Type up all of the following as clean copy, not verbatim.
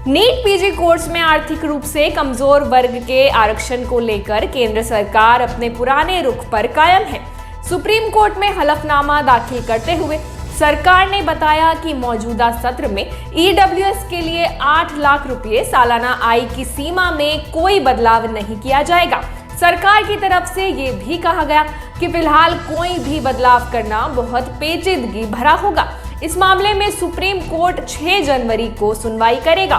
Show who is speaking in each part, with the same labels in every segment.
Speaker 1: NEET PG course में आर्थिक रूप से कमजोर वर्ग के आरक्षण को लेकर केंद्र सरकार अपने पुराने रुख पर कायम है। सुप्रीम कोर्ट में हलफनामा दाखिल करते हुए सरकार ने बताया कि मौजूदा सत्र में ईडब्ल्यूएस के लिए 8 लाख रुपए सालाना आय की सीमा में कोई बदलाव नहीं किया जाएगा। सरकार की तरफ से ये भी कहा गया कि फिलहाल कोई भी बदलाव करना बहुत पेचीदगी भरा होगा। इस मामले में सुप्रीम कोर्ट 6 जनवरी को सुनवाई करेगा।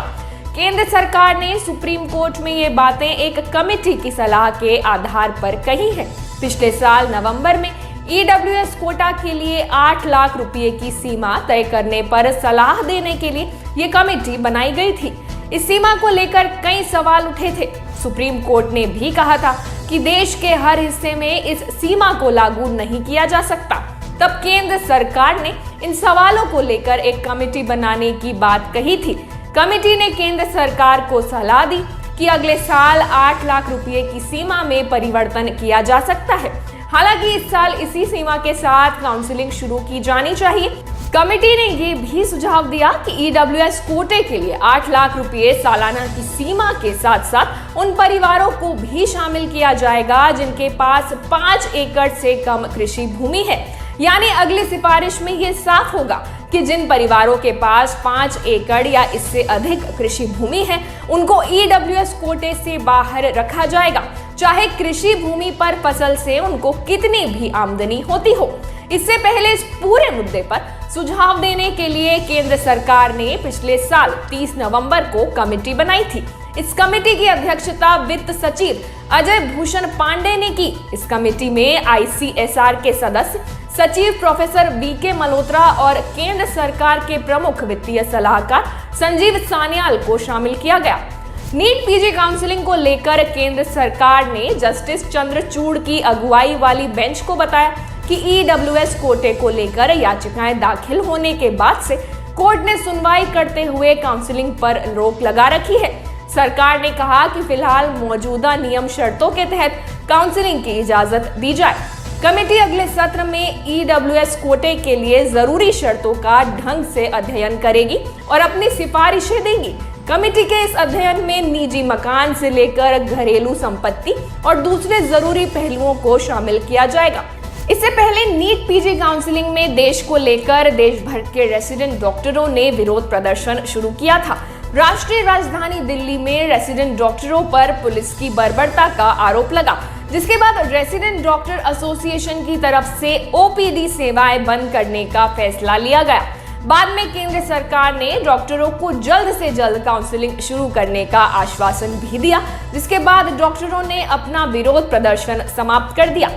Speaker 1: केंद्र सरकार ने सुप्रीम कोर्ट में ये बातें एक कमेटी की सलाह के आधार पर कही है। पिछले साल नवंबर में ईडब्ल्यूएस कोटा के लिए 8 लाख रुपए की सीमा तय करने पर सलाह देने के लिए ये कमेटी बनाई गई थी। इस सीमा को लेकर कई सवाल उठे थे। सुप्रीम कोर्ट ने भी कहा था कि देश के हर हिस्से में इस सीमा को लागू नहीं किया जा सकता। तब केंद्र सरकार ने इन सवालों को लेकर एक कमेटी बनाने की बात कही थी। कमेटी ने केंद्र सरकार को सलाह दी कि अगले साल 8 लाख रुपए की सीमा में परिवर्तन किया जा सकता है। हालांकि इस साल इसी सीमा के साथ काउंसलिंग शुरू की जानी चाहिए। कमेटी ने ये भी सुझाव दिया कि ईडब्ल्यूएस कोटे के लिए 8 लाख रुपए सालाना की सीमा के साथ साथ उन परिवारों को भी शामिल किया जाएगा जिनके पास 5 एकड़ से कम कृषि भूमि है। यानी अगली सिफारिश में ये साफ होगा कि जिन परिवारों के पास 5 एकड़ या इससे अधिक कृषि भूमि है उनको ईडब्ल्यूएस कोटे से बाहर रखा जाएगा, चाहे कृषि भूमि पर फसल से उनको कितनी भी आमदनी होती हो। इससे पहले इस पूरे मुद्दे पर सुझाव देने के लिए केंद्र सरकार ने पिछले साल 30 नवंबर को कमेटी बनाई थी। इस कमेटी की अध्यक्षता वित्त सचिव अजय भूषण पांडे ने की। इस कमेटी में आईसीएसआर के सदस्य सचिव प्रोफेसर बीके मल्होत्रा और केंद्र सरकार के प्रमुख वित्तीय सलाहकार संजीव सान्याल को शामिल किया गया। नीट पीजी काउंसलिंग को लेकर केंद्र सरकार ने जस्टिस चंद्रचूड़ की अगुवाई वाली बेंच को बताया कि ईडब्ल्यूएस कोटे को लेकर याचिकाएं दाखिल होने के बाद से कोर्ट ने सुनवाई करते हुए काउंसलिंग पर रोक लगा रखी है। सरकार ने कहा कि फिलहाल मौजूदा नियम शर्तों के तहत काउंसलिंग की इजाजत दी जाए। कमेटी अगले सत्र में ईडब्ल्यूएस कोटे के लिए जरूरी शर्तों का ढंग से अध्ययन करेगी और अपनी सिफारिशें देगी। कमेटी के इस अध्ययन में निजी मकान से लेकर घरेलू संपत्ति और दूसरे जरूरी पहलुओं को शामिल किया जाएगा। इससे पहले नीट पीजी काउंसलिंग में देश को लेकर देश भर के रेसिडेंट डॉक्टरों ने विरोध प्रदर्शन शुरू किया था। राष्ट्रीय राजधानी दिल्ली में रेसिडेंट डॉक्टरों पर पुलिस की बर्बरता का आरोप लगा, जिसके बाद रेसिडेंट डॉक्टर एसोसिएशन की तरफ से ओपीडी सेवाएं बंद करने का फैसला लिया गया। बाद में केंद्र सरकार ने डॉक्टरों को जल्द से जल्द काउंसलिंग शुरू करने का आश्वासन भी दिया, जिसके बाद डॉक्टरों ने अपना विरोध प्रदर्शन समाप्त कर दिया।